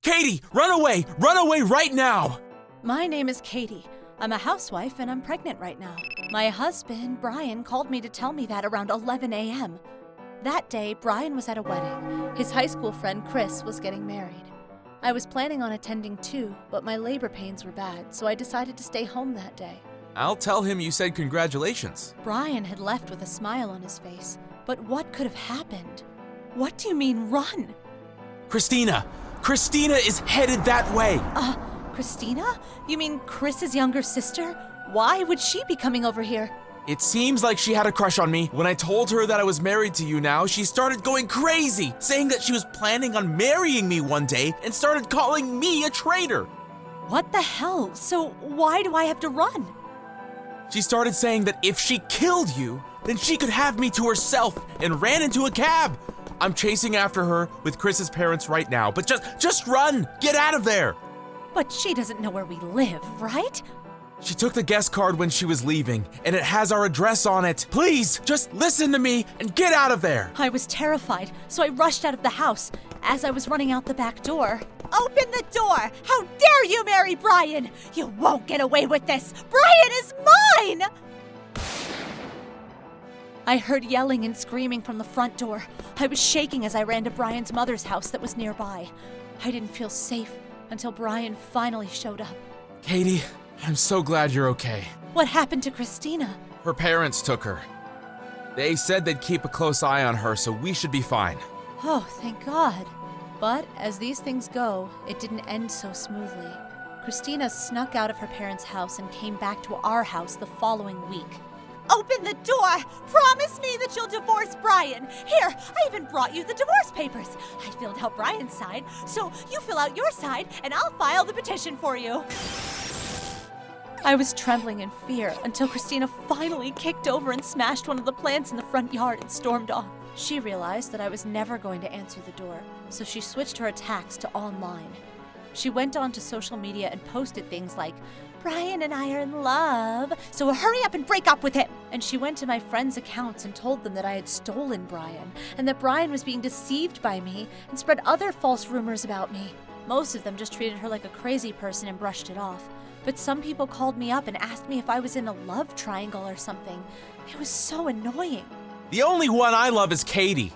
Katie, run away! Run away right now! My name is Katie. I'm a housewife and I'm pregnant right now. My husband, Brian, called me to tell me that around 11 a.m. That day, Brian was at a wedding. His high school friend, Chris, was getting married. I was planning on attending too, but my labor pains were bad, so I decided to stay home that day. I'll tell him you said congratulations. Brian had left with a smile on his face, but what could have happened? What do you mean, run? Christina! Christina is headed that way! Christina? You mean Chris's younger sister? Why would she be coming over here? It seems like she had a crush on me. When I told her that I was married to you now, she started going crazy, saying that she was planning on marrying me one day and started calling me a traitor. What the hell? So why do I have to run? She started saying that if she killed you, then she could have me to herself and ran into a cab. I'm chasing after her with Chris's parents right now, but just run! Get out of there! But she doesn't know where we live, right? She took the guest card when she was leaving, and it has our address on it. Please, just listen to me and get out of there. I was terrified, so I rushed out of the house. As I was running out the back door, "Open the door! How dare you marry Brian! You won't get away with this! Brian is mine!" I heard yelling and screaming from the front door. I was shaking as I ran to Brian's mother's house that was nearby. I didn't feel safe until Brian finally showed up. Katie, I'm so glad you're okay. What happened to Christina? Her parents took her. They said they'd keep a close eye on her, so we should be fine. Oh, thank God. But as these things go, it didn't end so smoothly. Christina snuck out of her parents' house and came back to our house the following week. "Open the door! Promise me that you'll divorce Brian! Here, I even brought you the divorce papers. I filled out Brian's side, so you fill out your side and I'll file the petition for you." I was trembling in fear until Christina finally kicked over and smashed one of the plants in the front yard and stormed off. She realized that I was never going to answer the door, so she switched her attacks to online. She went onto social media and posted things like, "Brian and I are in love, so hurry up and break up with him." And she went to my friends' accounts and told them that I had stolen Brian, and that Brian was being deceived by me and spread other false rumors about me. Most of them just treated her like a crazy person and brushed it off. But some people called me up and asked me if I was in a love triangle or something. It was so annoying. The only one I love is Katie.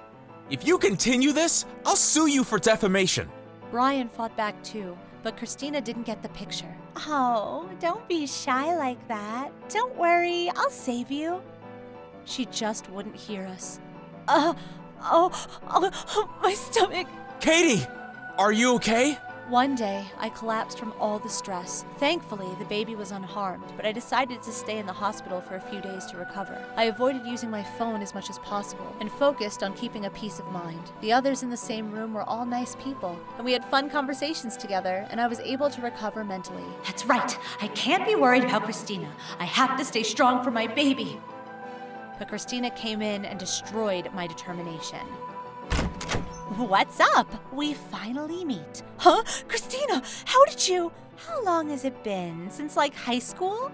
If you continue this, I'll sue you for defamation. Brian fought back too, but Christina didn't get the picture. "Oh, don't be shy like that. Don't worry, I'll save you." She just wouldn't hear us. My stomach. Katie, are you okay? One day, I collapsed from all the stress. Thankfully, the baby was unharmed, but I decided to stay in the hospital for a few days to recover. I avoided using my phone as much as possible and focused on keeping a peace of mind. The others in the same room were all nice people, and we had fun conversations together, and I was able to recover mentally. That's right, I can't be worried about Christina. I have to stay strong for my baby. But Christina came in and destroyed my determination. "What's up? We finally meet." "Huh? Christina, how long has it been? Since high school?"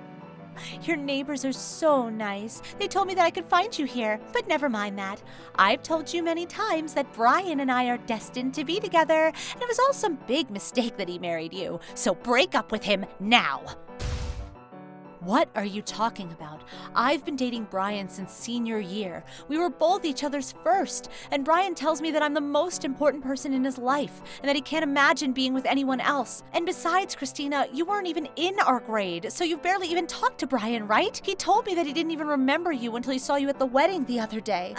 "Your neighbors are so nice. They told me that I could find you here, but never mind that. I've told you many times that Brian and I are destined to be together, and it was all some big mistake that he married you, so break up with him now." "What are you talking about? I've been dating Brian since senior year. We were both each other's first, and Brian tells me that I'm the most important person in his life, and that he can't imagine being with anyone else. And besides, Christina, you weren't even in our grade, so you've barely even talked to Brian, right? He told me that he didn't even remember you until he saw you at the wedding the other day."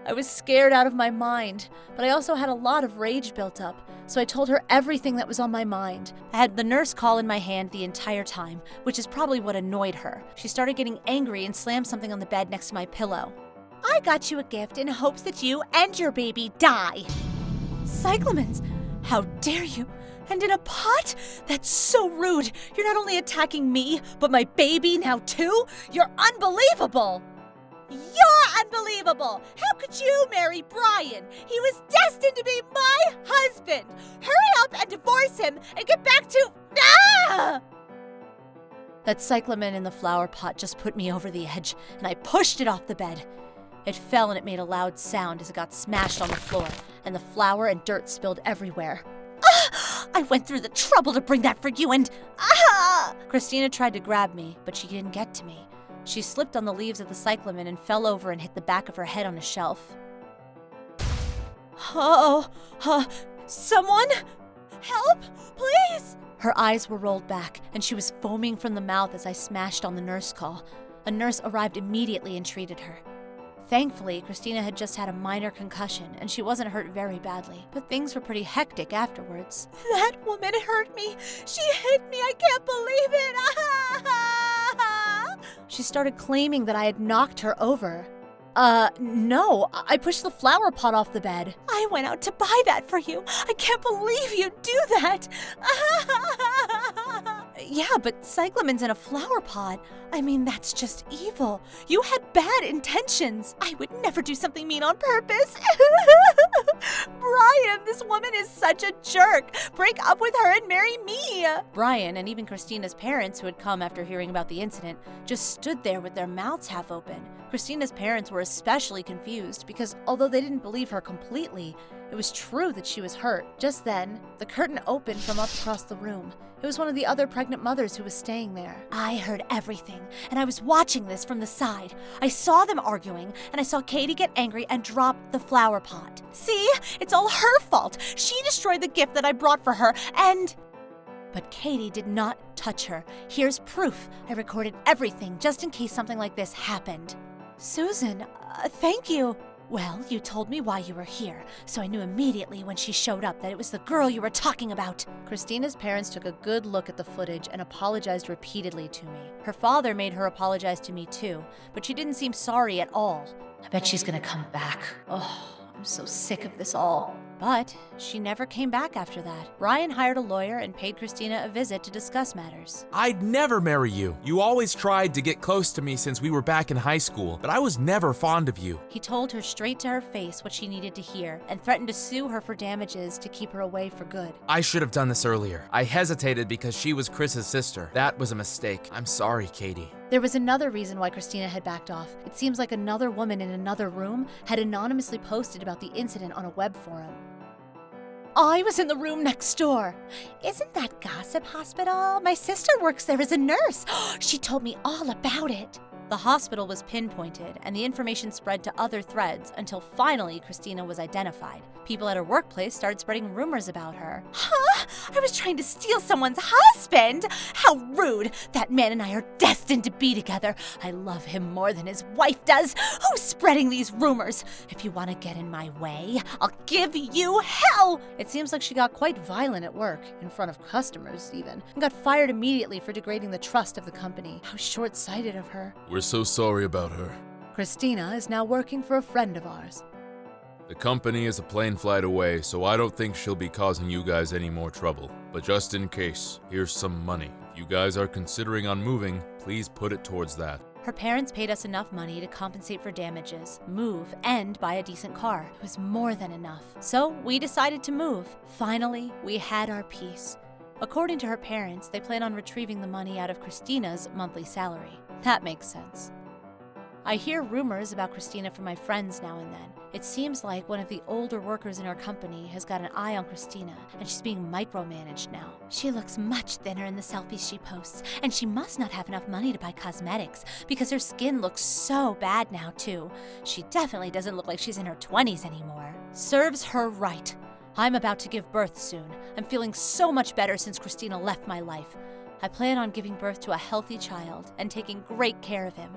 I was scared out of my mind, but I also had a lot of rage built up, so I told her everything that was on my mind. I had the nurse call in my hand the entire time, which is probably what annoyed her. She started getting angry and slammed something on the bed next to my pillow. "I got you a gift in hopes that you and your baby die." "Cyclamens, how dare you? And in a pot? That's so rude. You're not only attacking me, but my baby now too? You're unbelievable." "You're unbelievable! How could you marry Brian? He was destined to be my husband! Hurry up and divorce him and get back to— Ah!" That cyclamen in the flower pot just put me over the edge, and I pushed it off the bed. It fell and it made a loud sound as it got smashed on the floor, and the flour and dirt spilled everywhere. I went through the trouble to bring that for you and… Christina tried to grab me, but she didn't get to me. She slipped on the leaves of the cyclamen and fell over and hit the back of her head on a shelf. Someone? Help, please! Her eyes were rolled back, and she was foaming from the mouth as I smashed on the nurse call. A nurse arrived immediately and treated her. Thankfully, Christina had just had a minor concussion, and she wasn't hurt very badly, but things were pretty hectic afterwards. That woman hurt me! She hit me! I can't believe it! She started claiming that I had knocked her over. No, I pushed the flower pot off the bed. I went out to buy that for you. I can't believe you'd do that. Yeah, but cyclamen's in a flower pot. I mean, that's just evil. You had bad intentions. I would never do something mean on purpose. Brian, this woman is such a jerk. Break up with her and marry me. Brian and even Christina's parents, who had come after hearing about the incident, just stood there with their mouths half open. Christina's parents were especially confused because although they didn't believe her completely, it was true that she was hurt. Just then, the curtain opened from up across the room. It was one of the other pregnant mothers who was staying there. I heard everything, and I was watching this from the side. I saw them arguing, and I saw Katie get angry and drop the flower pot. See? It's all her fault. She destroyed the gift that I brought for her, and… But Katie did not touch her. Here's proof. I recorded everything just in case something like this happened. Susan, thank you. Well, you told me why you were here, so I knew immediately when she showed up that it was the girl you were talking about. Christina's parents took a good look at the footage and apologized repeatedly to me. Her father made her apologize to me too, but she didn't seem sorry at all. I bet she's gonna come back. Oh, I'm so sick of this all. But she never came back after that. Brian hired a lawyer and paid Christina a visit to discuss matters. I'd never marry you. You always tried to get close to me since we were back in high school, but I was never fond of you. He told her straight to her face what she needed to hear and threatened to sue her for damages to keep her away for good. I should have done this earlier. I hesitated because she was Chris's sister. That was a mistake. I'm sorry, Katie. There was another reason why Christina had backed off. It seems like another woman in another room had anonymously posted about the incident on a web forum. I was in the room next door. Isn't that Gossip Hospital? My sister works there as a nurse. She told me all about it. The hospital was pinpointed, and the information spread to other threads until finally Christina was identified. People at her workplace started spreading rumors about her. Huh? I was trying to steal someone's husband? How rude! That man and I are destined to be together. I love him more than his wife does. Who's spreading these rumors? If you want to get in my way, I'll give you hell! It seems like she got quite violent at work, in front of customers even, and got fired immediately for degrading the trust of the company. How short-sighted of her. We're so sorry about her. Christina is now working for a friend of ours. The company is a plane flight away, so I don't think she'll be causing you guys any more trouble. But just in case, here's some money. If you guys are considering on moving, please put it towards that. Her parents paid us enough money to compensate for damages, move, and buy a decent car. It was more than enough. So we decided to move. Finally, we had our peace. According to her parents, they plan on retrieving the money out of Christina's monthly salary. That makes sense. I hear rumors about Christina from my friends now and then. It seems like one of the older workers in our company has got an eye on Christina, and she's being micromanaged now. She looks much thinner in the selfies she posts, and she must not have enough money to buy cosmetics, because her skin looks so bad now, too. She definitely doesn't look like she's in her 20s anymore. Serves her right. I'm about to give birth soon. I'm feeling so much better since Christina left my life. I plan on giving birth to a healthy child and taking great care of him.